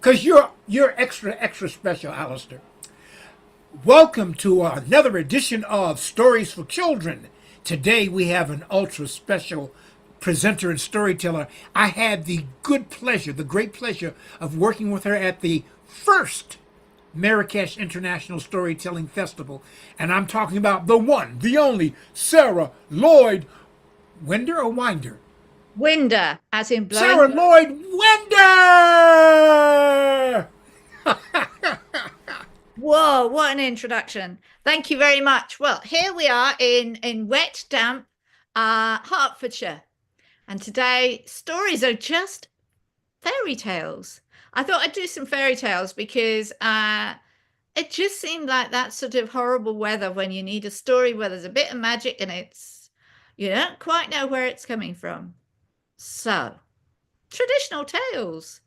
Because you're extra special, Alistair. Welcome to another edition of Stories for Children. Today we have an ultra special presenter and storyteller. I had the great pleasure of working with her at the first Marrakesh International Storytelling Festival, and I'm talking about the one, the only Sarah Lloyd Winder or Winder. Winder, as in blowing. Sarah Lloyd Winder! Whoa, what an introduction. Thank you very much. Well, here we are in wet, damp Hertfordshire. And today, stories are just fairy tales. I thought I'd do some fairy tales because it just seemed like that sort of horrible weather when you need a story where there's a bit of magic and you don't quite know where it's coming from. So, traditional tales.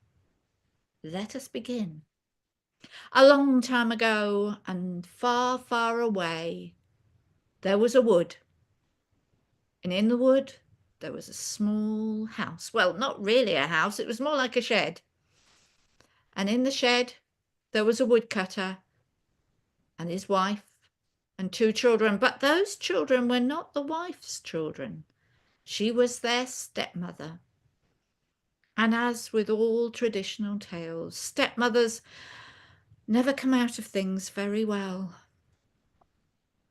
Let us begin. A long time ago and far, far away, there was a wood. And in the wood, there was a small house. Well, not really a house, it was more like a shed. And in the shed, there was a woodcutter and his wife and two children. But those children were not the wife's children. She was their stepmother. And as with all traditional tales, stepmothers never come out of things very well.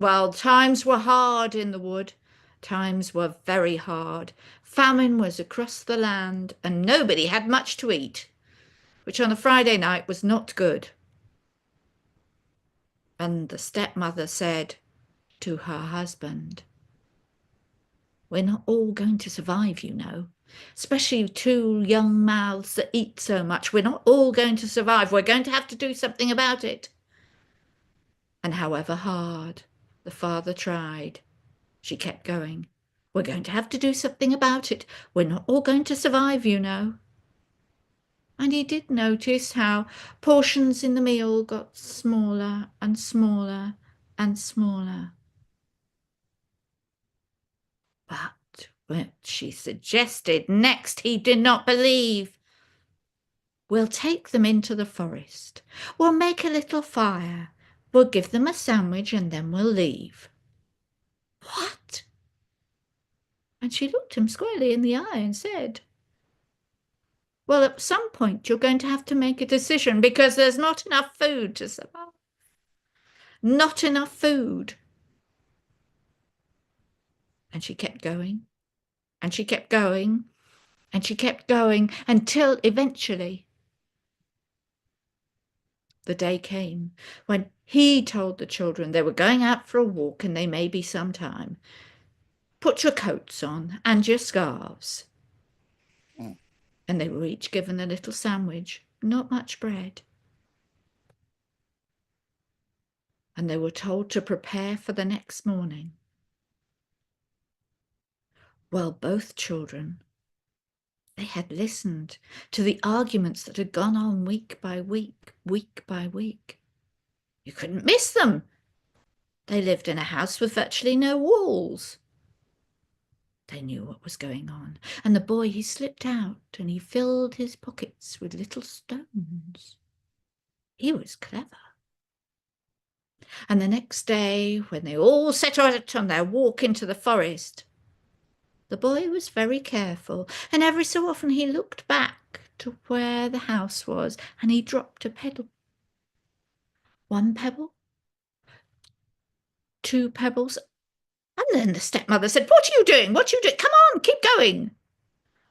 Well, times were hard in the wood. Times were very hard. Famine was across the land, and nobody had much to eat, which on a Friday night was not good. And the stepmother said to her husband, "We're not all going to survive, you know, especially two young mouths that eat so much. We're not all going to survive. We're going to have to do something about it." And however hard the father tried, she kept going. "We're going to have to do something about it. We're not all going to survive, you know." And he did notice how portions in the meal got smaller and smaller and smaller. But what she suggested next he did not believe. "We'll take them into the forest. We'll make a little fire. We'll give them a sandwich and then we'll leave." "What?" And she looked him squarely in the eye and said, "Well, at some point you're going to have to make a decision because there's not enough food to survive. Not enough food." And she kept going, and she kept going, and she kept going until eventually the day came when he told the children they were going out for a walk and they may be some time. "Put your coats on and your scarves." And they were each given a little sandwich, not much bread. And they were told to prepare for the next morning. Well, both children, they had listened to the arguments that had gone on week by week, week by week. You couldn't miss them. They lived in a house with virtually no walls. They knew what was going on. And the boy, he slipped out and he filled his pockets with little stones. He was clever. And the next day, when they all set out on their walk into the forest, the boy was very careful, and every so often he looked back to where the house was, and he dropped a pebble. One pebble, two pebbles, and then the stepmother said, "What are you doing? What are you doing? Come on, keep going."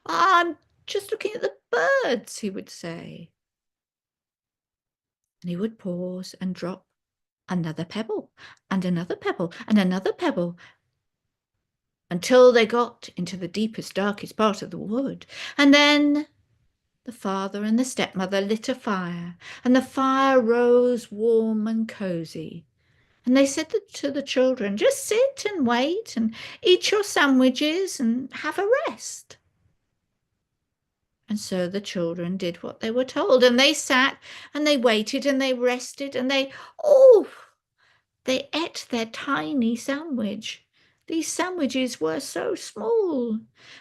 "I'm just looking at the birds," he would say. And he would pause and drop another pebble, and another pebble, and another pebble, until they got into the deepest, darkest part of the wood. And then the father and the stepmother lit a fire, and the fire rose warm and cozy. And they said to the children, "Just sit and wait and eat your sandwiches and have a rest." And so the children did what they were told, and they sat and they waited and they rested and they ate their tiny sandwich. These sandwiches were so small,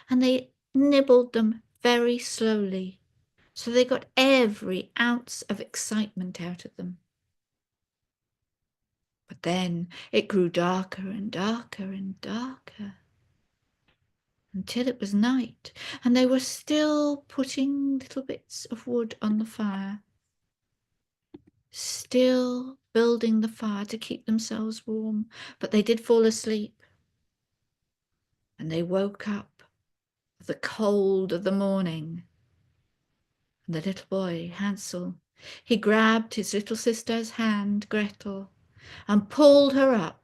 and they nibbled them very slowly, So they got every ounce of excitement out of them. But then it grew darker and darker and darker until it was night, and they were still putting little bits of wood on the fire, still building the fire to keep themselves warm. But they did fall asleep, and they woke up with the cold of the morning. And the little boy, Hansel, he grabbed his little sister's hand, Gretel, and pulled her up.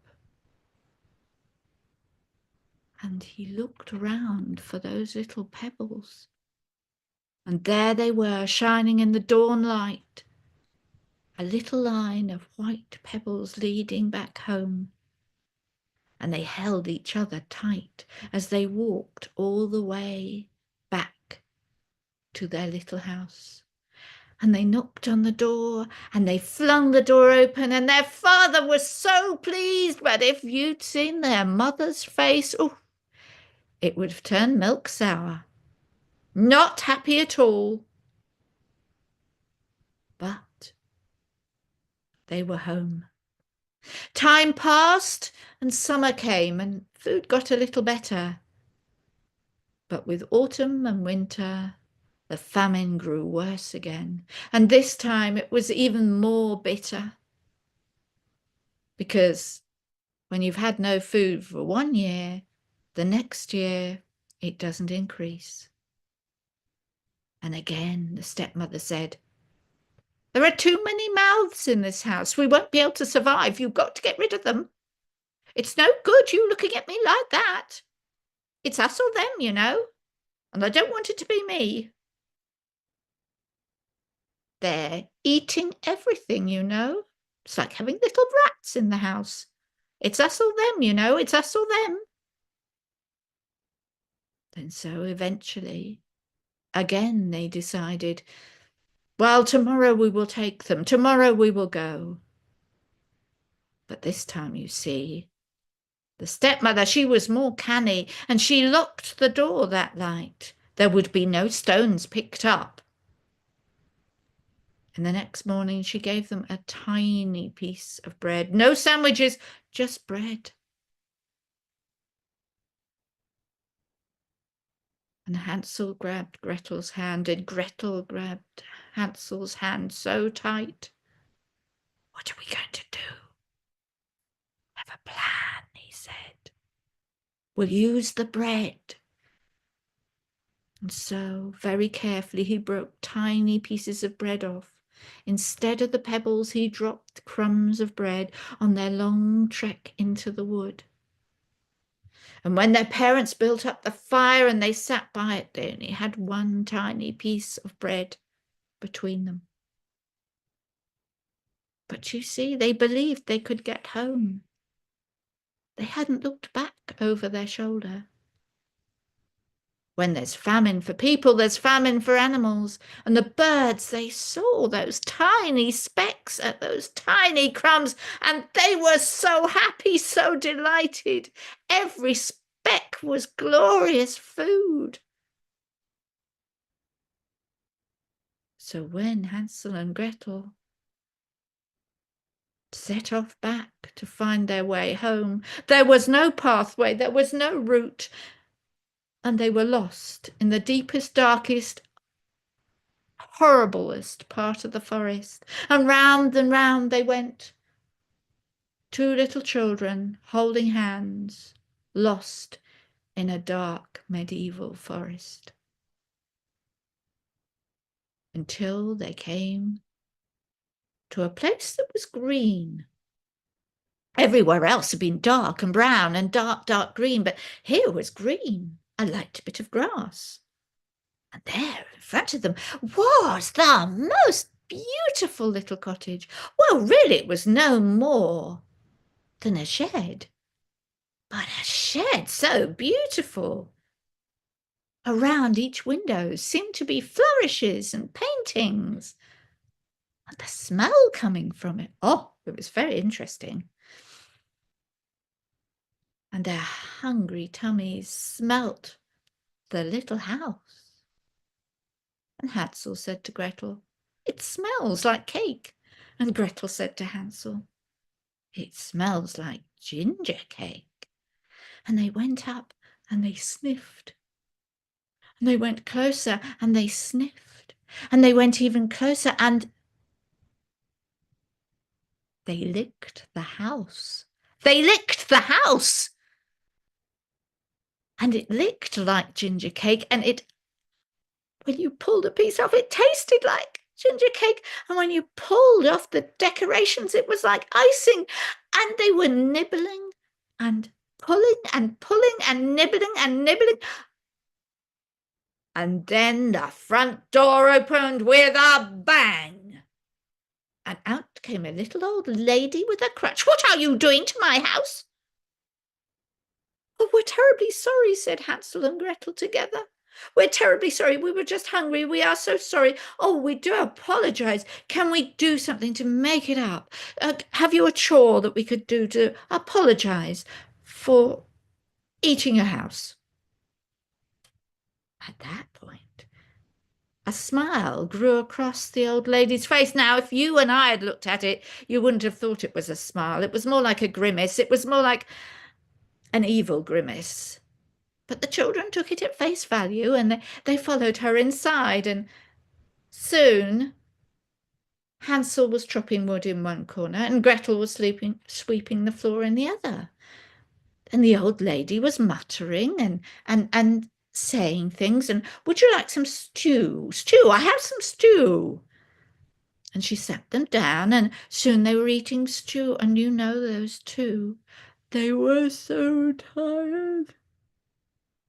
And he looked round for those little pebbles. And there they were, shining in the dawn light, a little line of white pebbles leading back home. And they held each other tight as they walked all the way back to their little house. And they knocked on the door, and they flung the door open, and their father was so pleased. But if you'd seen their mother's face, oh, it would have turned milk sour. Not happy at all. But they were home. Time passed, and summer came, and food got a little better. But with autumn and winter, the famine grew worse again, and this time it was even more bitter. Because when you've had no food for 1 year, the next year it doesn't increase. And again the stepmother said, "There are too many mouths in this house. We won't be able to survive. You've got to get rid of them. It's no good you looking at me like that. It's us or them, you know, and I don't want it to be me. They're eating everything, you know. It's like having little rats in the house. It's us or them, you know. It's us or them." And so eventually, again they decided, well, tomorrow we will take them. Tomorrow we will go. But this time, you see, the stepmother, she was more canny, and she locked the door that night. There would be no stones picked up. And the next morning she gave them a tiny piece of bread. No sandwiches, just bread. And Hansel grabbed Gretel's hand, and Gretel grabbed Hansel's hand so tight. "What are we going to do?" "Have a plan," he said. "We'll use the bread." And so, very carefully, he broke tiny pieces of bread off. Instead of the pebbles, he dropped crumbs of bread on their long trek into the wood. And when their parents built up the fire and they sat by it, they only had one tiny piece of bread between them. But you see, they believed they could get home. They hadn't looked back over their shoulder. When there's famine for people, there's famine for animals. And the birds, they saw those tiny specks at those tiny crumbs, and they were so happy, so delighted. Every speck was glorious food. So when Hansel and Gretel set off back to find their way home, there was no pathway, there was no route, and they were lost in the deepest, darkest, horriblest part of the forest. And round they went. Two little children holding hands, lost in a dark medieval forest. Until they came to a place that was green. Everywhere else had been dark and brown and dark, dark green, but here was green, a light bit of grass. And there in front of them was the most beautiful little cottage. Well, really, it was no more than a shed, but a shed so beautiful. Around each window seemed to be flourishes and paintings, and the smell coming from it, oh, it was very interesting. And their hungry tummies smelt the little house. And Hansel said to Gretel, "It smells like cake." And Gretel said to Hansel, "It smells like ginger cake." And they went up and they sniffed. And they went closer and they sniffed. And they went even closer and they licked the house. They licked the house. And it licked like ginger cake, and when you pulled a piece off, it tasted like ginger cake. And when you pulled off the decorations, it was like icing. And they were nibbling and pulling and pulling and nibbling and nibbling. And then the front door opened with a bang. And out came a little old lady with a crutch. "What are you doing to my house?" "Oh, we're terribly sorry," said Hansel and Gretel together. "We're terribly sorry. We were just hungry. We are so sorry. Oh, we do apologize. Can we do something to make it up? Have you a chore that we could do to apologize for eating your house?" At that point, a smile grew across the old lady's face. Now, if you and I had looked at it, you wouldn't have thought it was a smile. It was more like a grimace. It was more like an evil grimace. But the children took it at face value, and they followed her inside, and soon Hansel was chopping wood in one corner, and Gretel was sweeping the floor in the other. And the old lady was muttering and saying things, and "Would you like some stew? Stew, I have some stew." And she sat them down, and soon they were eating stew, and you know those two. They were so tired.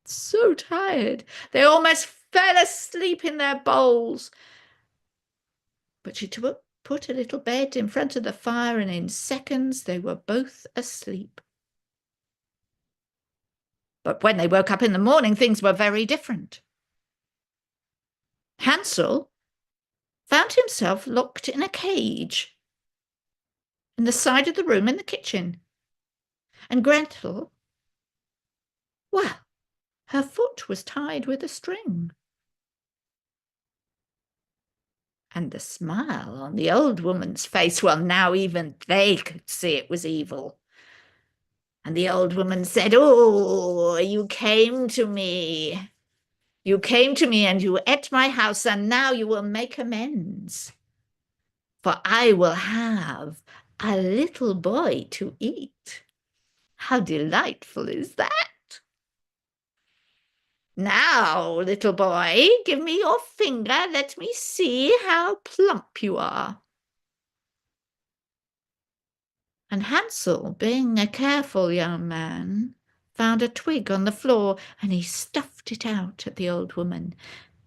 So tired. They almost fell asleep in their bowls. But she put a little bed in front of the fire, and in seconds they were both asleep. But when they woke up in the morning, things were very different. Hansel found himself locked in a cage in the side of the room in the kitchen. And Gretel, well, her foot was tied with a string. And the smile on the old woman's face, well, now even they could see it was evil. And the old woman said, "Oh, you came to me. You came to me and you ate my house, and now you will make amends. For I will have a little boy to eat." How delightful is that? "Now, little boy, give me your finger. Let me see how plump you are." And Hansel, being a careful young man, found a twig on the floor, and he stuffed it out at the old woman.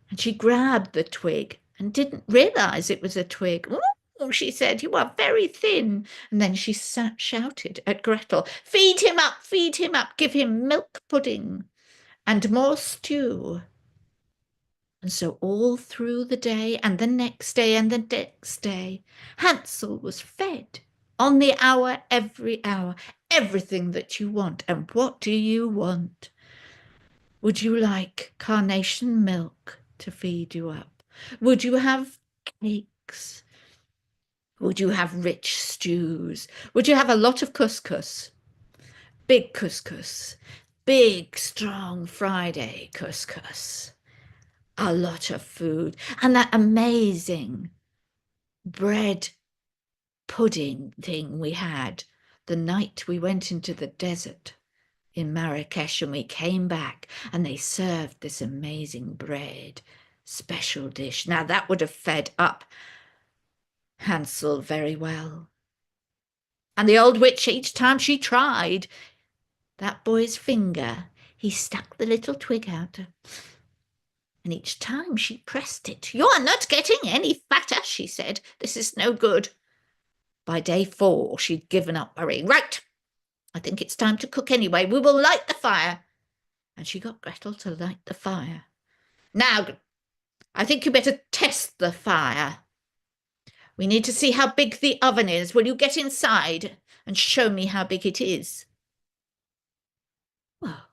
And she grabbed the twig and didn't realize it was a twig. "Oh," she said, "you are very thin." And then she shouted at Gretel, feed him up, give him milk pudding and more stew." And so all through the day and the next day and the next day, Hansel was fed on the hour, every hour, everything that you want. And what do you want? Would you like carnation milk to feed you up? Would you have cakes? Would you have rich stews? Would you have a lot of couscous? Big couscous, big, strong Friday couscous. A lot of food, and that amazing bread pudding thing we had the night we went into the desert in Marrakesh, and we came back and they served this amazing bread special dish. Now that would have fed up Hansel very well. And the old witch, each time she tried that boy's finger, he stuck the little twig out, and each time she pressed it. "You are not getting any fatter," she said. "This is no good." By day 4, she'd given up worrying. "Right, I think it's time to cook anyway. We will light the fire." And she got Gretel to light the fire. "Now, I think you better test the fire. We need to see how big the oven is. Will you get inside and show me how big it is?" Well,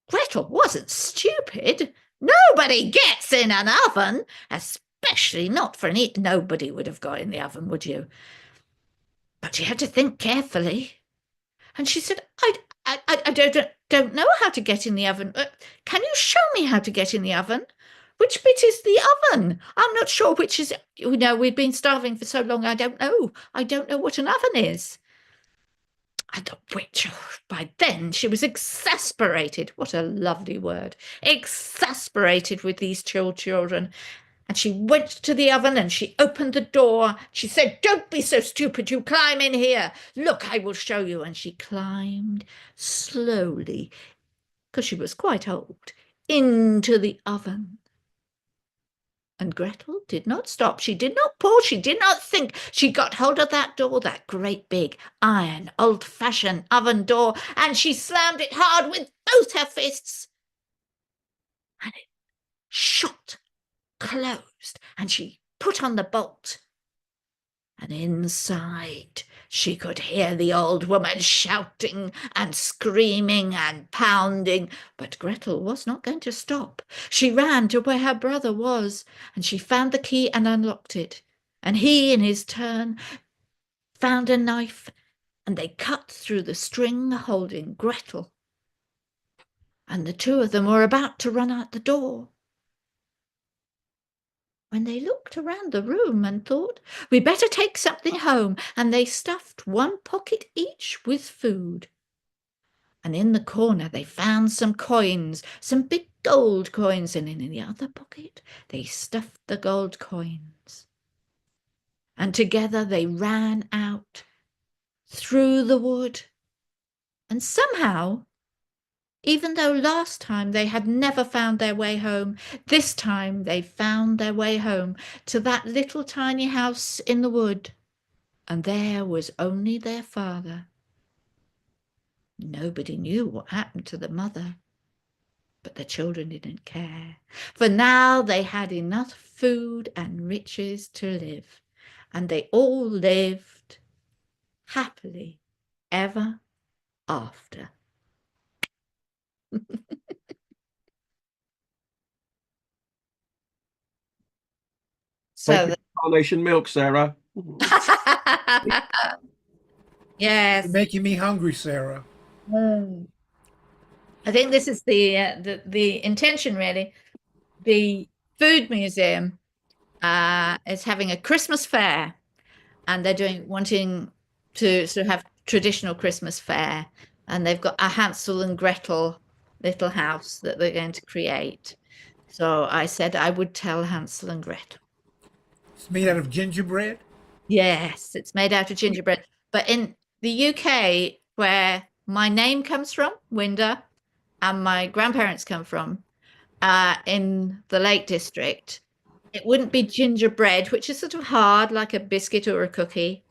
Gretel wasn't stupid. Nobody gets in an oven, especially not for an eat. Nobody would have got in the oven, would you? But you had to think carefully. And she said, I don't know how to get in the oven. Can you show me how to get in the oven? Which bit is the oven? I'm not sure which is, we've been starving for so long. I don't know. I don't know what an oven is. And the witch, by then, she was exasperated. What a lovely word. Exasperated with these children. And she went to the oven and she opened the door. She said, "Don't be so stupid. You climb in here. Look, I will show you." And she climbed slowly, because she was quite old, into the oven. And Gretel did not stop. She did not pause. She did not think. She got hold of that door, that great big iron, old-fashioned oven door, and she slammed it hard with both her fists. And it shut closed, and she put on the bolt. And inside she could hear the old woman shouting and screaming and pounding. But Gretel was not going to stop. She ran to where her brother was, and she found the key and unlocked it. And he, in his turn, found a knife, and they cut through the string holding Gretel. And the two of them were about to run out the door, when they looked around the room and thought, "We better take something home." And they stuffed one pocket each with food. And in the corner they found some coins, some big gold coins, and in the other pocket they stuffed the gold coins. And together they ran out through the wood. And somehow, even though last time they had never found their way home, this time they found their way home to that little tiny house in the wood. And there was only their father. Nobody knew what happened to the mother, but the children didn't care, for now they had enough food and riches to live, and they all lived happily ever after. Thank So you for Carnation milk, Sarah. yes. You're making me hungry, Sarah. I think this is the intention, really. The food museum is having a Christmas fair, and they're wanting to sort of have traditional Christmas fair, and they've got a Hansel and Gretel little house that they're going to create. So I said I would tell Hansel and Gretel. It's made out of gingerbread. Yes, it's made out of gingerbread. But in the UK, where my name comes from, Winder, and my grandparents come from, in the Lake District, it wouldn't be gingerbread, which is sort of hard, like a biscuit or a cookie.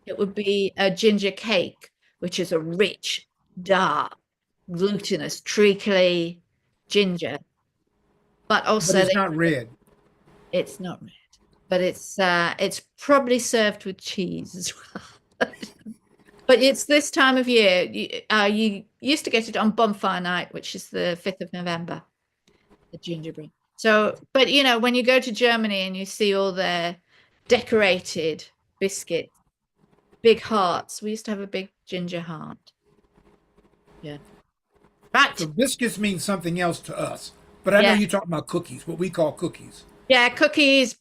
It would be a ginger cake, which is a rich, dark, glutinous, treacly ginger. But also, But it's not red. it's not red, but it's probably served with cheese as well. But it's this time of year. You used to get it on bonfire night, which is the 5th of November, the gingerbread. So, but when you go to Germany and you see all their decorated biscuits, big hearts. We used to have a big ginger heart. Yeah. Right. So biscuits mean something else to us. But I know Yeah. you're talking about cookies, what we call cookies. Yeah, cookies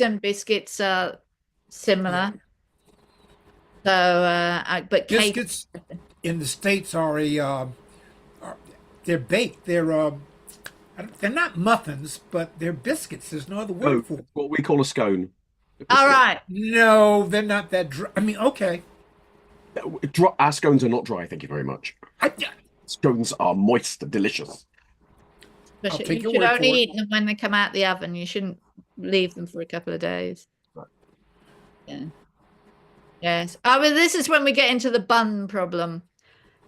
and biscuits are similar. So, but cake. Biscuits in the States they're baked. They're not muffins, but they're biscuits. There's no other Oh, word for it. what we call a scone. All right. No, they're not that dry. I mean, okay. Our scones are not dry, thank you very much. I, Scones are moist and delicious. But I'll you take your should word only for it. eat them when they come out the oven. You shouldn't leave them for a couple of days. Right. Yeah. Yes. Oh, well, this is when we get into the bun problem.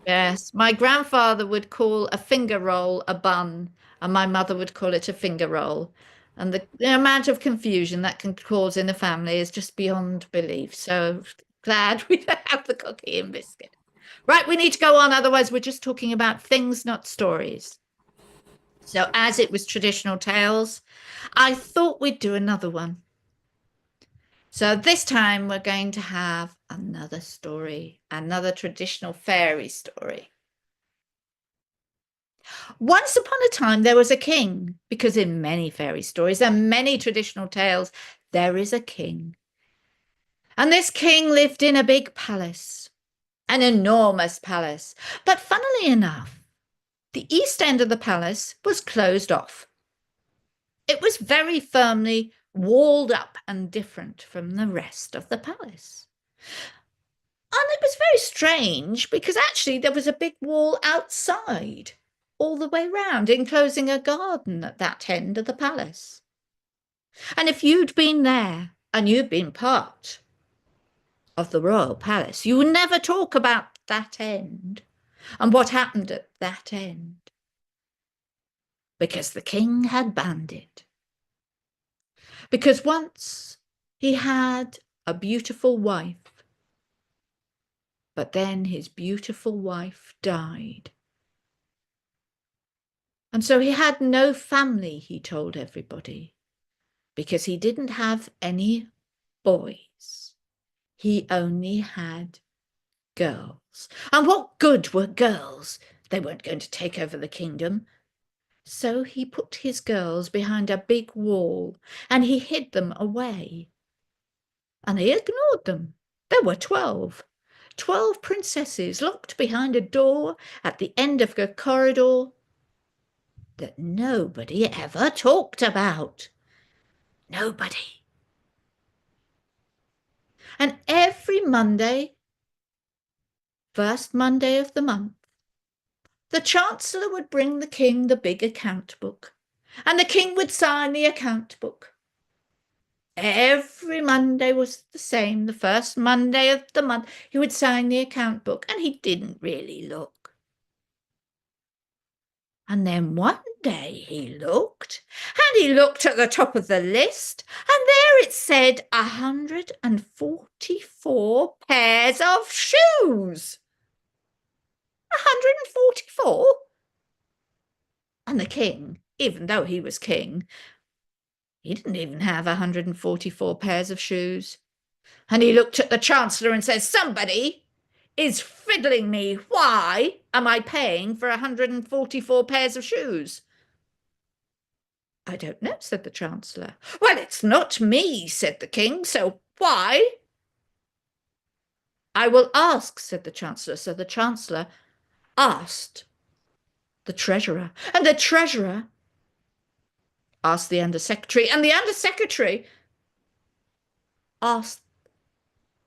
Yes. My grandfather would call a finger roll a bun, and my mother would call it a finger roll. And the amount of confusion that can cause in a family is just beyond belief. So glad we don't have the cookie and biscuit. Right, we need to go on. Otherwise, we're just talking about things, not stories. So as it was traditional tales, I thought we'd do another one. So this time we're going to have another story, another traditional fairy story. Once upon a time there was a king, because in many fairy stories and many traditional tales, there is a king. And this king lived in a big palace, an enormous palace. But funnily enough, the east end of the palace was closed off. It was very firmly walled up and different from the rest of the palace. And it was very strange because actually there was a big wall outside all the way round, enclosing a garden at that end of the palace. And if you'd been there and you'd been part of the royal palace, you would never talk about that end and what happened at that end, because the king had banned it. Because once he had a beautiful wife, but then his beautiful wife died. And so he had no family, he told everybody, because he didn't have any boys. He only had girls. And what good were girls? They weren't going to take over the kingdom. So he put his girls behind a big wall and he hid them away. And he ignored them. There were 12. 12 princesses locked behind a door at the end of a corridor that nobody ever talked about. Nobody. And every Monday, first Monday of the month, the Chancellor would bring the king the big account book, and the king would sign the account book. Every Monday was the same. The first Monday of the month, he would sign the account book, and he didn't really look. And then one day he looked, and he looked at the top of the list, and there it said 144 pairs of shoes. 144? And the king, even though he was king, he didn't even have 144 pairs of shoes. And he looked at the Chancellor and said, "Somebody is fiddling me. Why am I paying for 144 pairs of shoes?" "I don't know," said the Chancellor. "Well, it's not me," said the king, "so why?" "I will ask," said the Chancellor. So the Chancellor asked the Treasurer, and the Treasurer asked the Undersecretary, and the Undersecretary asked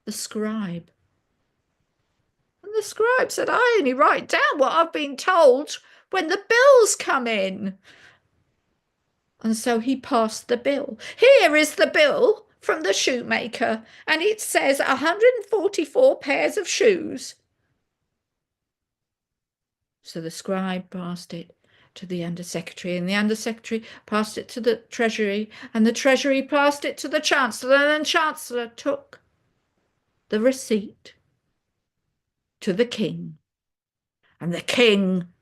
the Scribe. And the Scribe said, "I only write down what I've been told when the bills come in." And so he passed the bill. "Here is the bill from the shoemaker, and it says 144 pairs of shoes." So the Scribe passed it to the Undersecretary, and the Undersecretary passed it to the Treasury, and the Treasury passed it to the Chancellor, and the Chancellor took the receipt to the king. And the king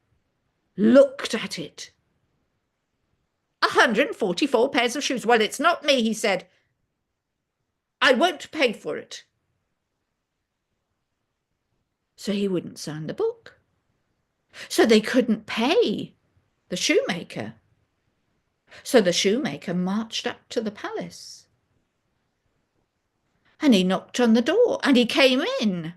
looked at it. 144 pairs of shoes. "Well, it's not me," he said. "I won't pay for it." So he wouldn't sign the book. So they couldn't pay the shoemaker. So the shoemaker marched up to the palace. And he knocked on the door, and he came in.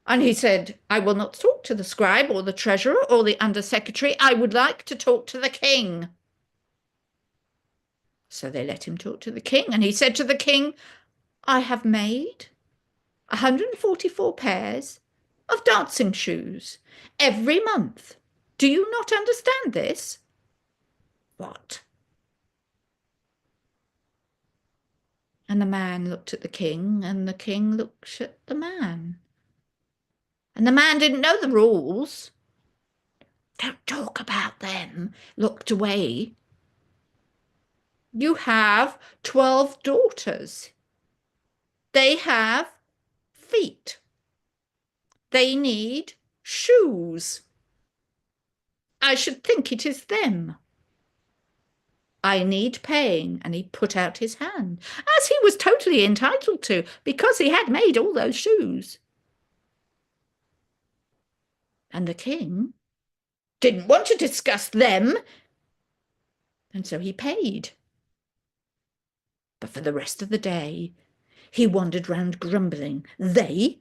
And he said, "I will not talk to the Scribe or the Treasurer or the Undersecretary. I would like to talk to the king." So they let him talk to the king, and he said to the king, "I have made 144 pairs of dancing shoes every month. Do you not understand this?" "What?" And the man looked at the king, and the king looked at the man. And the man didn't know the rules. "Don't talk about them," looked away. "You have 12 daughters. They have feet. They need shoes. I should think it is them. I need paying. And he put out his hand, as he was totally entitled to, because he had made all those shoes. And the king didn't want to discuss them, and so he paid. But for the rest of the day, he wandered round grumbling. They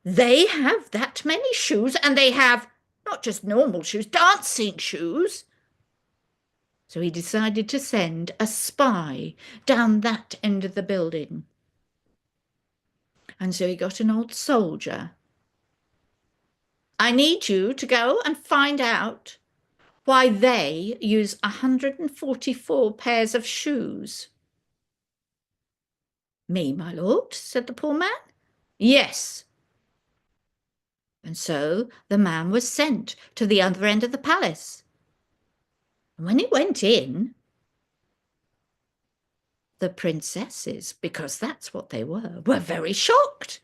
have that many shoes, and they have not just normal shoes, dancing shoes. So he decided to send a spy down that end of the building. And so he got an old soldier. I need you to go and find out why they use 144 pairs of shoes. Me, my lord, said the poor man. Yes. And so the man was sent to the other end of the palace. And when he went in, the princesses, because that's what they were very shocked.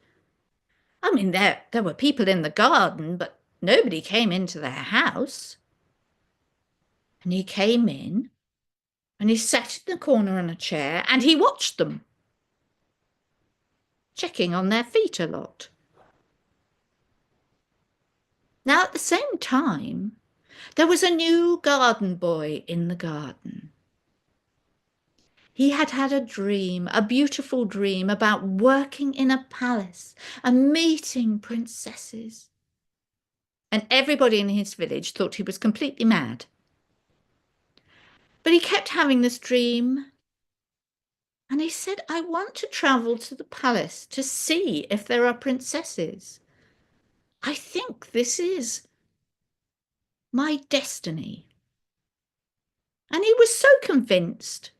I mean, there were people in the garden, but nobody came into their house. And he came in, and he sat in the corner on a chair, and he watched them, checking on their feet a lot. Now, at the same time, there was a new garden boy in the garden. He had had a dream, a beautiful dream, about working in a palace and meeting princesses. And everybody in his village thought he was completely mad. But he kept having this dream, and he said, I want to travel to the palace to see if there are princesses. I think this is my destiny. And he was so convinced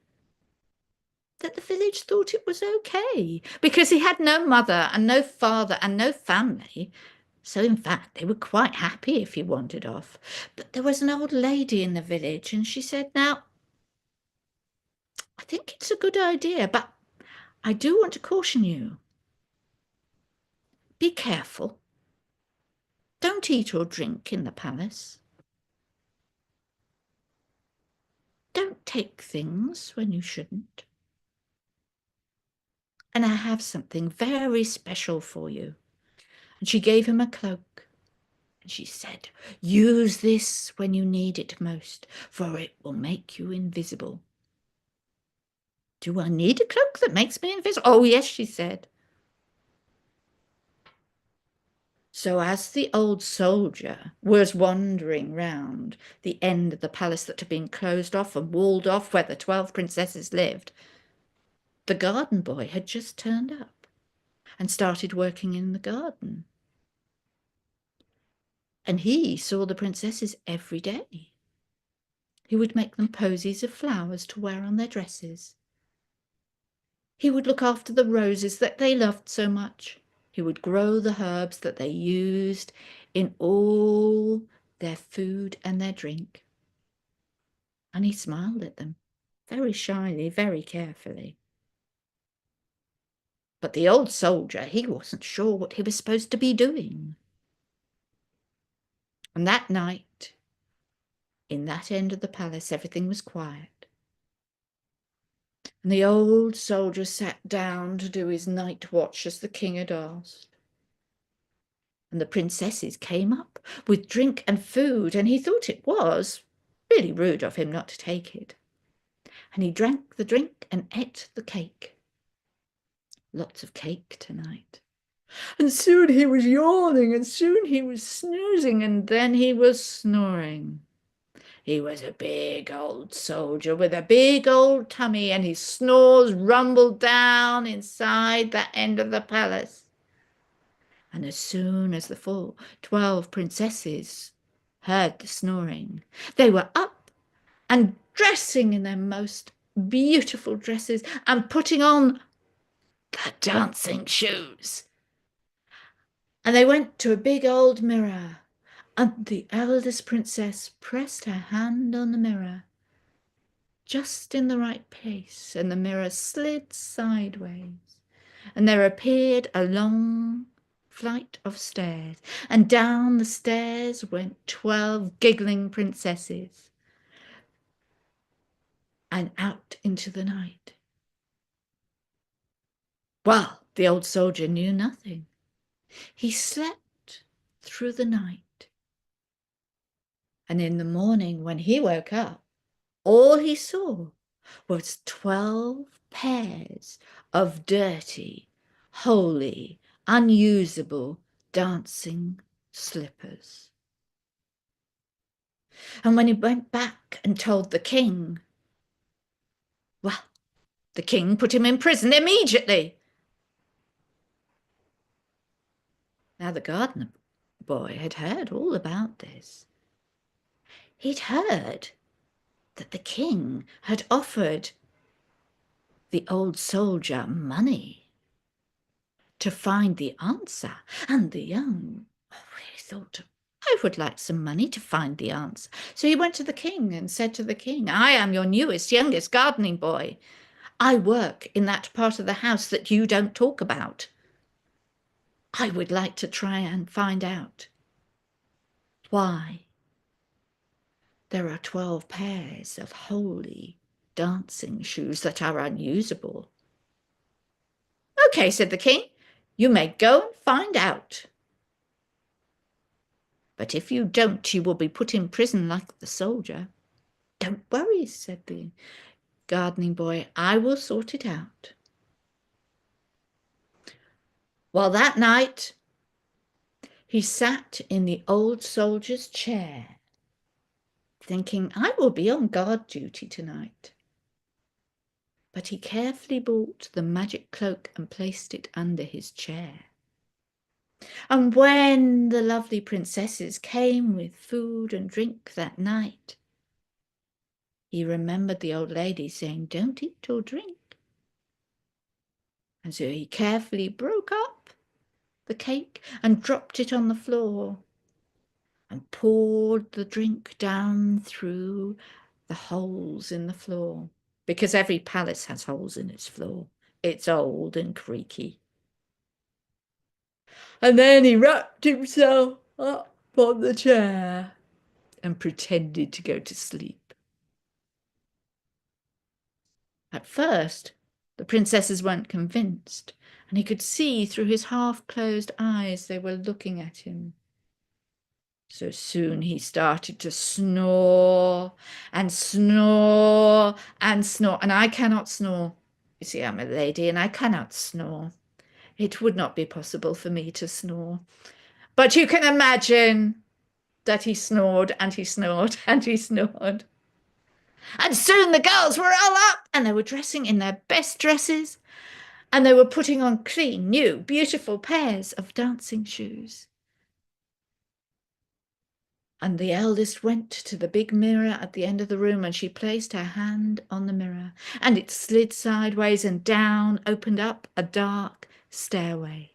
that the village thought it was okay, because he had no mother and no father and no family. So in fact, they were quite happy if he wandered off. But there was an old lady in the village, and she said, now, I think it's a good idea, but I do want to caution you. Be careful. Don't eat or drink in the palace. Don't take things when you shouldn't. And I have something very special for you. And she gave him a cloak. And she said, use this when you need it most, for it will make you invisible. Do I need a cloak that makes me invisible? Oh, yes, she said. So as the old soldier was wandering round the end of the palace that had been closed off and walled off where the 12 princesses lived, the garden boy had just turned up and started working in the garden. And he saw the princesses every day. He would make them posies of flowers to wear on their dresses. He would look after the roses that they loved so much. He would grow the herbs that they used in all their food and their drink. And he smiled at them, very shyly, very carefully. But the old soldier, he wasn't sure what he was supposed to be doing. And that night, in that end of the palace, everything was quiet. And the old soldier sat down to do his night watch as the king had asked. And the princesses came up with drink and food, and he thought it was really rude of him not to take it. And he drank the drink and ate the cake. Lots of cake tonight. And soon he was yawning, and soon he was snoozing, and then he was snoring. He was a big old soldier with a big old tummy, and his snores rumbled down inside that end of the palace. And as soon as the 12 princesses heard the snoring, they were up and dressing in their most beautiful dresses and putting on the dancing shoes. And they went to a big old mirror, and the eldest princess pressed her hand on the mirror, just in the right place, and the mirror slid sideways, and there appeared a long flight of stairs, and down the stairs went 12 giggling princesses. and out into the night. Well, the old soldier knew nothing. He slept through the night. And in the morning, when he woke up, all he saw was 12 pairs of dirty, holy, unusable dancing slippers. And when he went back and told the king, well, the king put him in prison immediately. Now the gardener boy had heard all about this. He'd heard that the king had offered the old soldier money to find the answer, and the young really thought, I would like some money to find the answer. So he went to the king and said to the king, I am your newest, youngest gardening boy. I work in that part of the house that you don't talk about. I would like to try and find out why there are 12 pairs of holy dancing shoes that are unusable. Okay, said the king, you may go and find out. But if you don't, you will be put in prison like the soldier. Don't worry, said the gardening boy, I will sort it out. Well, that night he sat in the old soldier's chair, thinking, I will be on guard duty tonight. But he carefully brought the magic cloak and placed it under his chair. And when the lovely princesses came with food and drink that night, he remembered the old lady saying, don't eat or drink. And so he carefully broke up the cake and dropped it on the floor and poured the drink down through the holes in the floor, because every palace has holes in its floor. It's old and creaky. And then he wrapped himself up on the chair and pretended to go to sleep. At first, the princesses weren't convinced, and he could see through his half-closed eyes they were looking at him. So soon he started to snore and snore and snore. And I cannot snore. You see, I'm a lady and I cannot snore. It would not be possible for me to snore. But you can imagine that he snored and he snored and he snored. And soon the girls were all up and they were dressing in their best dresses and they were putting on clean, new, beautiful pairs of dancing shoes. And the eldest went to the big mirror at the end of the room and she placed her hand on the mirror and it slid sideways and down, opened up a dark stairway.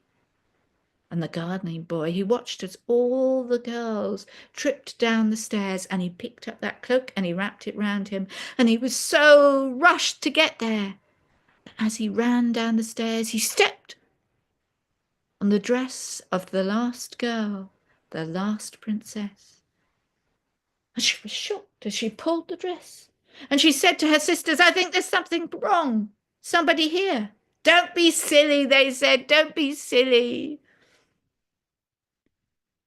And the gardening boy, he watched as all the girls tripped down the stairs and he picked up that cloak and he wrapped it round him and he was so rushed to get there. As he ran down the stairs, he stepped on the dress of the last girl, the last princess. And she was shocked as she pulled the dress. And she said to her sisters, I think there's something wrong. Somebody here. Don't be silly, they said. Don't be silly.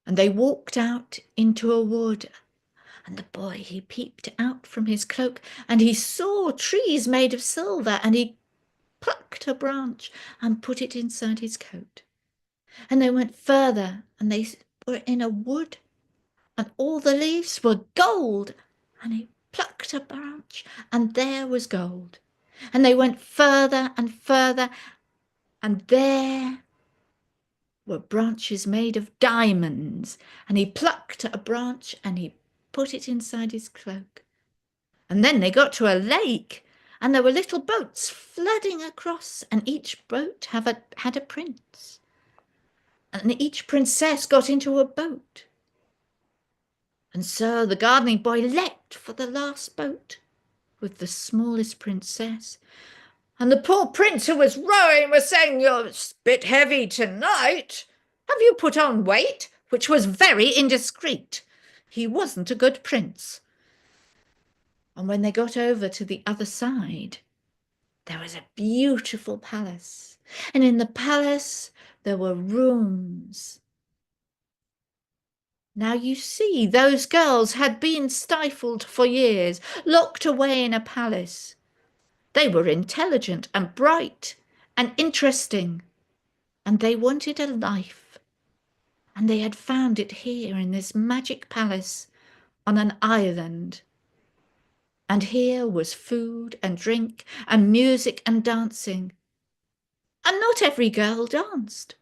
And they walked out into a wood. And the boy, he peeped out from his cloak and he saw trees made of silver and he plucked a branch and put it inside his coat. And they went further and they were in a wood and all the leaves were gold. And he plucked a branch and there was gold. And they went further and further and there were branches made of diamonds. And he plucked a branch and he put it inside his cloak. And then they got to a lake and there were little boats flooding across and each boat had a prince. And each princess got into a boat. And so the gardening boy leapt for the last boat with the smallest princess. And the poor prince who was rowing was saying, you're a bit heavy tonight. Have you put on weight? Which was very indiscreet. He wasn't a good prince. And when they got over to the other side, there was a beautiful palace. And in the palace, there were rooms. Now you see, those girls had been stifled for years, locked away in a palace. They were intelligent and bright and interesting, and they wanted a life. And they had found it here in this magic palace on an island. And here was food and drink and music and dancing. And not every girl danced.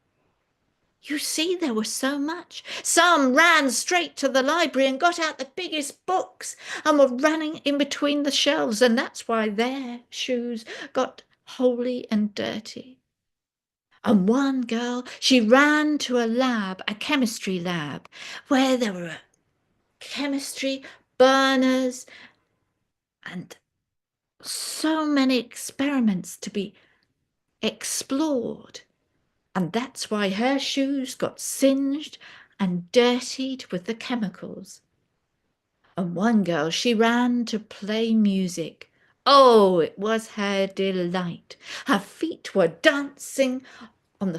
You see, there was so much. Some ran straight to the library and got out the biggest books and were running in between the shelves, and that's why their shoes got holey and dirty. And one girl, she ran to a lab, a chemistry lab, where there were chemistry burners and so many experiments to be explored. And that's why her shoes got singed and dirtied with the chemicals. And one girl, she ran to play music. Oh, it was her delight. Her feet were dancing on the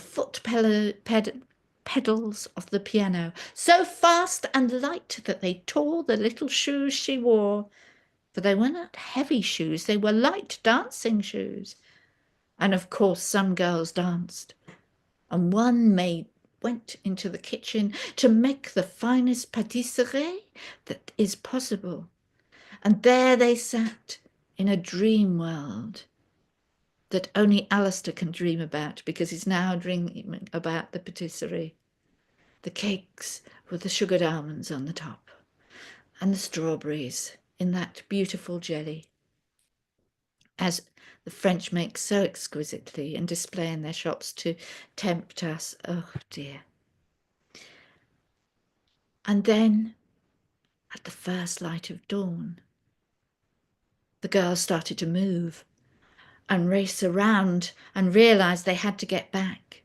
pedals of the piano, so fast and light that they tore the little shoes she wore. For they were not heavy shoes, they were light dancing shoes. And of course some girls danced. And one maid went into the kitchen to make the finest pâtisserie that is possible. And there they sat in a dream world that only Alistair can dream about, because he's now dreaming about the patisserie. The cakes with the sugared almonds on the top and the strawberries in that beautiful jelly, as the French make so exquisitely and display in their shops to tempt us. Oh dear. And then, at the first light of dawn, the girls started to move and race around and realised they had to get back.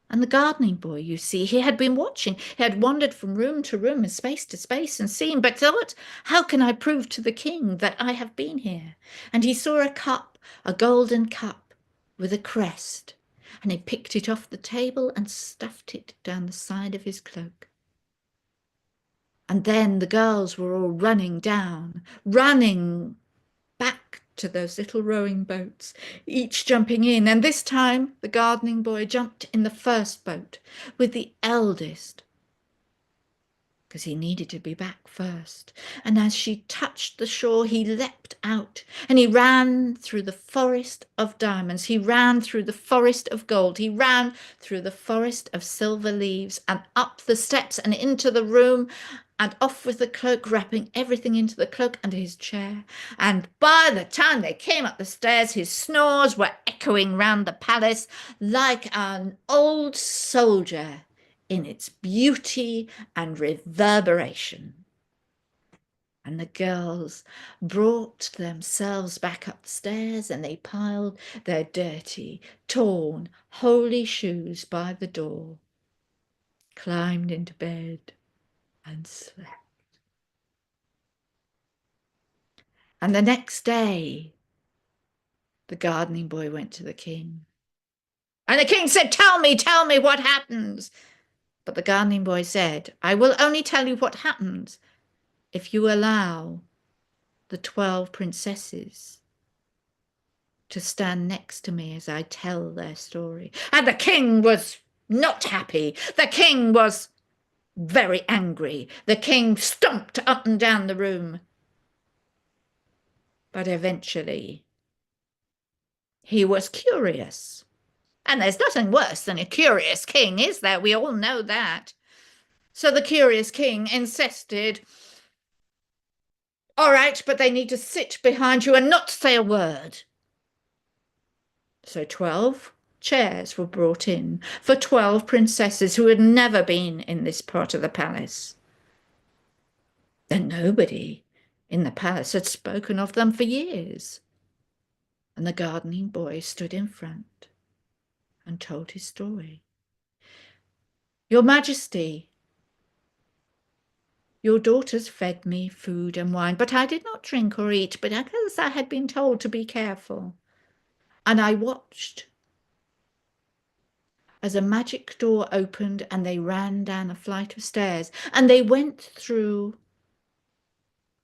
And the gardening boy, you see, he had been watching. He had wandered from room to room and space to space and seen, but thought, how can I prove to the king that I have been here? And he saw a cup, a golden cup with a crest, and he picked it off the table and stuffed it down the side of his cloak. And then the girls were all running down, running back to those little rowing boats, each jumping in. And this time the gardening boy jumped in the first boat with the eldest, because he needed to be back first. And as she touched the shore, he leapt out and he ran through the forest of diamonds. He ran through the forest of gold. He ran through the forest of silver leaves and up the steps and into the room and off with the cloak, wrapping everything into the cloak under his chair. And by the time they came up the stairs, his snores were echoing round the palace like an old soldier in its beauty and reverberation. And the girls brought themselves back up the stairs and they piled their dirty, torn, holey shoes by the door, climbed into bed and slept. And the next day, the gardening boy went to the king. And the king said, tell me what happens. But the gardening boy said, I will only tell you what happens if you allow the 12 princesses to stand next to me as I tell their story. And the king was not happy. The king was very angry. The king stomped up and down the room. But eventually, he was curious. And there's nothing worse than a curious king, is there? We all know that. So the curious king insisted, all right, but they need to sit behind you and not say a word. So 12 chairs were brought in for 12 princesses who had never been in this part of the palace. And nobody in the palace had spoken of them for years. And the gardening boy stood in front and told his story. Your Majesty, Your daughters fed me food and wine, but I did not drink or eat, because I had been told to be careful. And I watched as a magic door opened and they ran down a flight of stairs and they went through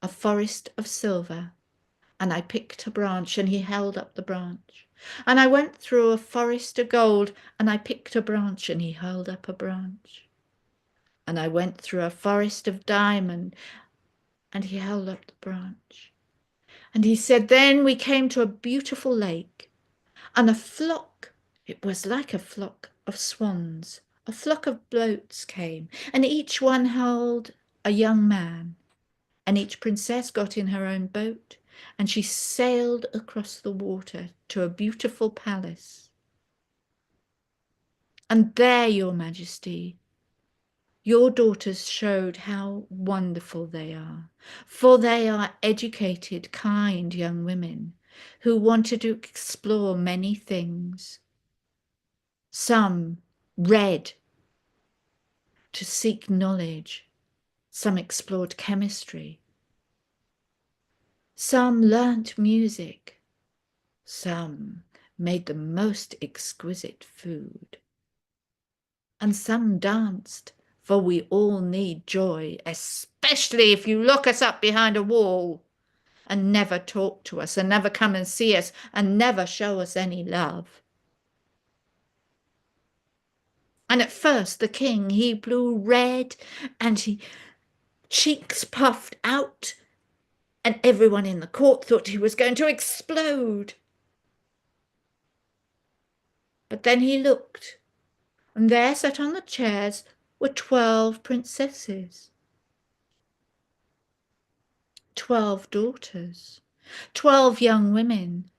a forest of silver. And I picked a branch and he held up the branch. And I went through a forest of gold and I picked a branch and he held up a branch. And I went through a forest of diamond and he held up the branch. And he said, then we came to a beautiful lake and a flock, it was like a flock of swans, a flock of boats came and each one held a young man. And each princess got in her own boat and she sailed across the water to a beautiful palace. And there, Your Majesty, your daughters showed how wonderful they are, for they are educated, kind young women who wanted to explore many things. Some read to seek knowledge, some explored chemistry, some learnt music, some made the most exquisite food, and some danced, for we all need joy, especially if you lock us up behind a wall and never talk to us and never come and see us and never show us any love. And at first the king, he blew red and his cheeks puffed out, and everyone in the court thought he was going to explode. But then he looked, and there sat on the chairs were 12 princesses, 12 daughters, 12 young women,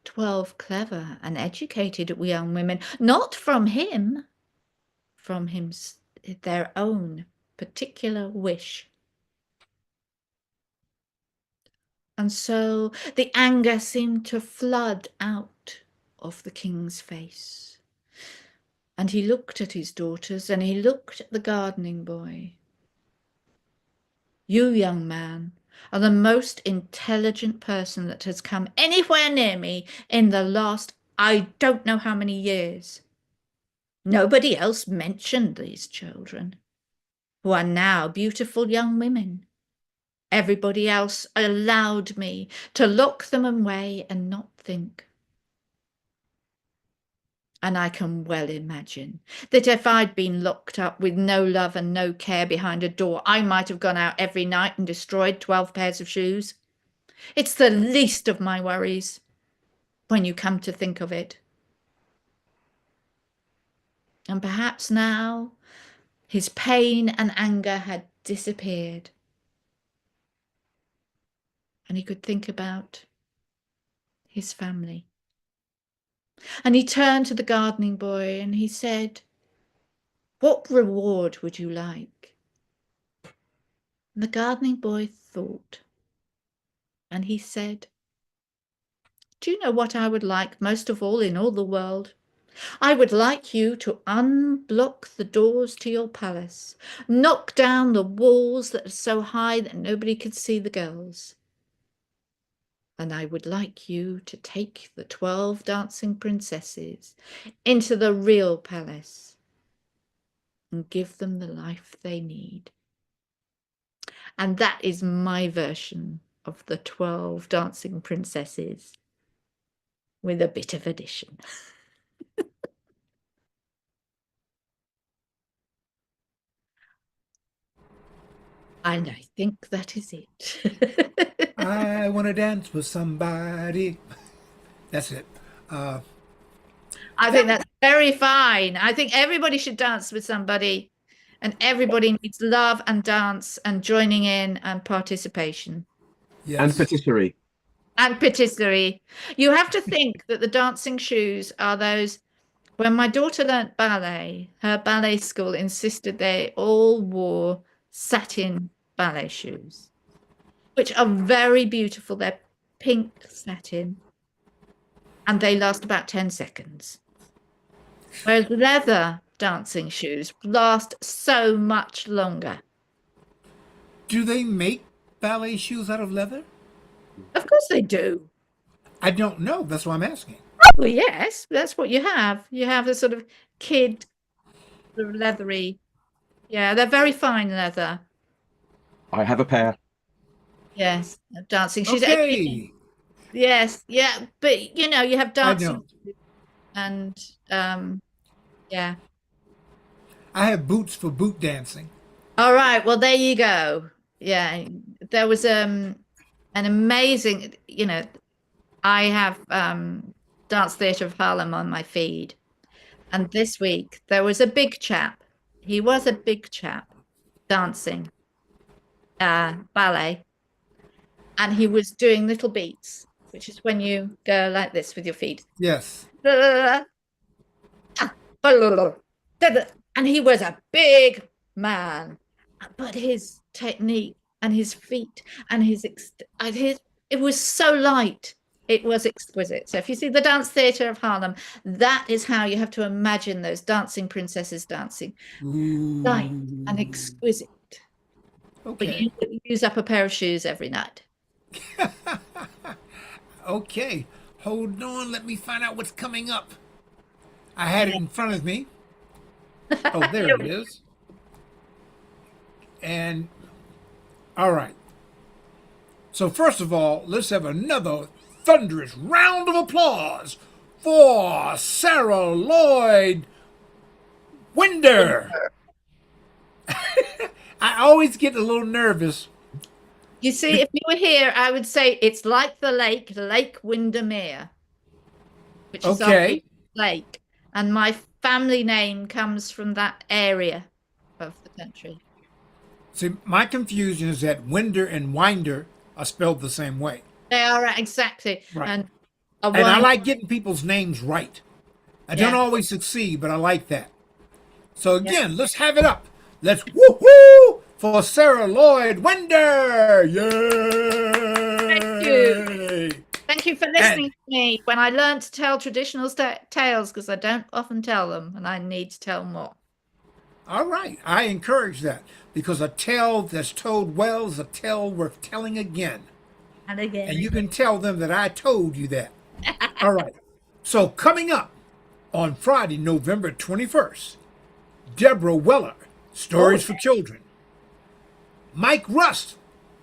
12 clever and educated young women, not from him, their own particular wish. And so the anger seemed to flood out of the king's face. And he looked at his daughters and he looked at the gardening boy. You, young man, are the most intelligent person that has come anywhere near me in the last I don't know how many years. Nobody else mentioned these children, who are now beautiful young women. Everybody else allowed me to lock them away and not think. And I can well imagine that if I'd been locked up with no love and no care behind a door, I might have gone out every night and destroyed 12 pairs of shoes. It's the least of my worries when you come to think of it. And perhaps now his pain and anger had disappeared. And he could think about his family. And he turned to the gardening boy and he said, what reward would you like? And the gardening boy thought, and he said, do you know what I would like most of all in all the world? I would like you to unblock the doors to your palace, knock down the walls that are so high that nobody could see the girls. And I would like you to take the 12 dancing princesses into the real palace and give them the life they need. And that is my version of the 12 dancing princesses with a bit of addition. And I think that is it. I want to dance with somebody. That's it. I think that's very fine. I think everybody should dance with somebody, and everybody needs love and dance and joining in and participation. Yes. And patisserie. And patisserie. You have to think that the dancing shoes are those. When my daughter learnt ballet, her ballet school insisted they all wore satin ballet shoes, which are very beautiful. They're pink satin, and they last about 10 seconds. Whereas leather dancing shoes last so much longer. Do they make ballet shoes out of leather? Of course they do. I don't know. That's why I'm asking. Well, yes, that's what you have. You have a sort of kid, sort of leathery. Yeah, they're very fine leather. I have a pair. Yes, dancing shoes. Okay. Yes, yeah, but you know, you have I dancing don't. shoes and yeah. I have boots for boot dancing. All right, well there you go. Yeah, there was an amazing, you know, I have Dance Theatre of Harlem on my feed. And this week there was a big chap. He was a big chap dancing ballet. And he was doing little beats, which is when you go like this with your feet. Yes. And he was a big man, but his technique and his feet and his it was so light. It was exquisite. So if you see the Dance Theatre of Harlem, that is how you have to imagine those dancing princesses dancing. Ooh. Light and exquisite. But Okay. you use up a pair of shoes every night. Okay. Hold on. Let me find out what's coming up. I had it in front of me. Oh, there it is. And all right. So first of all, let's have another thunderous round of applause for Sarah Lloyd Winder. I always get a little nervous. You see, if you were here, I would say it's like the Lake Windermere, which is our Okay. lake. And my family name comes from that area of the country. See, my confusion is that Winder and Winder are spelled the same way. They are exactly. Right. And And I like getting people's names right. I don't Yeah. always succeed, but I like that. So again, Yeah. let's have it up. Let's woohoo for Sarah Lloyd Winder! Yay! Thank you for listening to me when I learned to tell traditional tales, because I don't often tell them and I need to tell more. All right, I encourage that because a tale that's told well is a tale worth telling again. And again. And you can tell them that I told you that. All right. So coming up on Friday, November 21st, Deborah Weller, Stories for Children. Mike Rust,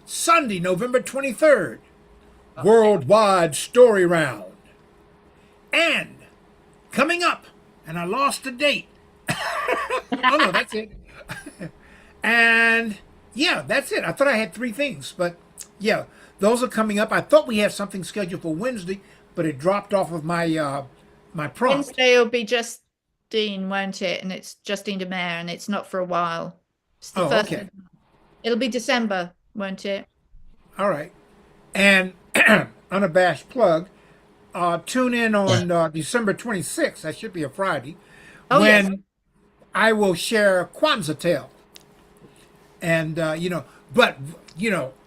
Sunday, November 23rd, Worldwide Story Round. And coming up, and I lost the date. Oh, no, that's it. And yeah, that's it. I thought I had three things, but yeah, those are coming up. I thought we had something scheduled for Wednesday, but it dropped off of my my prompt. Wednesday will be Justine, won't it? And it's Justine de Mayer, and it's not for a while. It's the Oh, first. okay. It'll be December, won't it? All right. And unabashed plug, tune in on December 26th. That should be a Friday. Oh, when yes. I will share a Kwanzaa tale. And, but,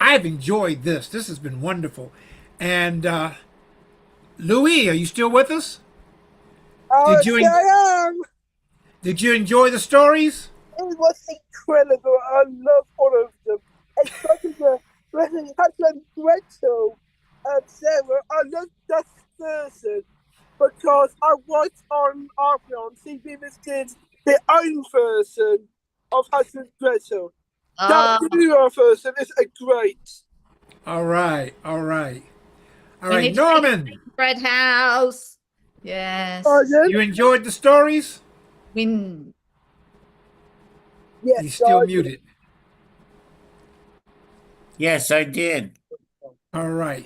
I've enjoyed this. This has been wonderful. And, Louis, are you still with us? Yes, I am. Did you enjoy the stories? It was incredible. I love all of them. Especially the Hansel Gretel and Sarah. I love that version because I was on Arpion TV with kids the own version of Hansel Gretel. That newer version is a great. All right. All right. All We right. need to Norman, Bread House. Yes. you enjoyed the stories? We Yes, He's still I muted. Yes, I did. All right.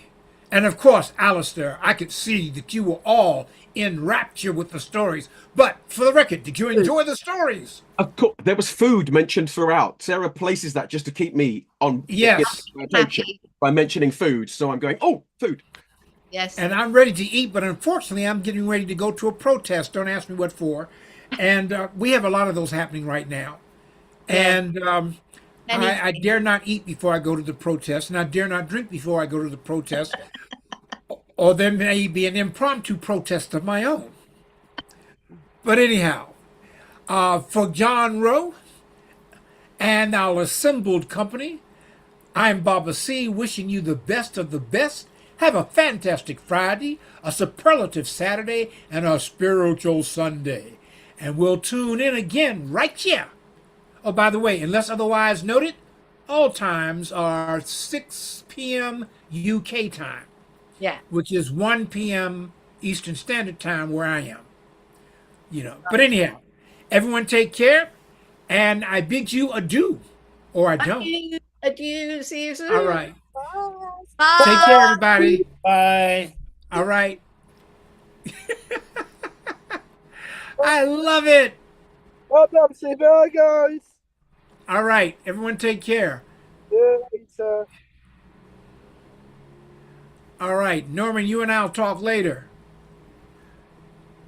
And of course, Alistair, I could see that you were all in rapture with the stories. But for the record, did you enjoy the stories? Of course, there was food mentioned throughout. Sarah places that just to keep me on Yes. attention by mentioning food. So I'm going, oh, food. Yes. And I'm ready to eat, but unfortunately, I'm getting ready to go to a protest. Don't ask me what for. And we have a lot of those happening right now. And I dare not eat before I go to the protest, and I dare not drink before I go to the protest. Or there may be an impromptu protest of my own. But anyhow, For John Rowe and our assembled company, I'm Baba C, wishing you the best of the best. Have a fantastic Friday, a superlative Saturday, and a spiritual Sunday. And we'll tune in again right here. Oh, by the way, unless otherwise noted, all times are 6 p.m. UK time, Yeah. which is 1 p.m. Eastern Standard Time where I am. But anyhow, everyone take care, and I bid you adieu, or I don't. Adieu. Adieu. See you soon. All right. Bye. Take care, everybody. Bye. All right. I love it. Bye, Babsy. Bye, guys. All right. Everyone take care. See you later. All right. Norman, you and I'll talk later.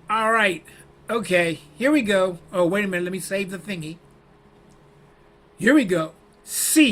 All right. Okay. Here we go. Oh, wait a minute. Let me save the thingy. Here we go. See.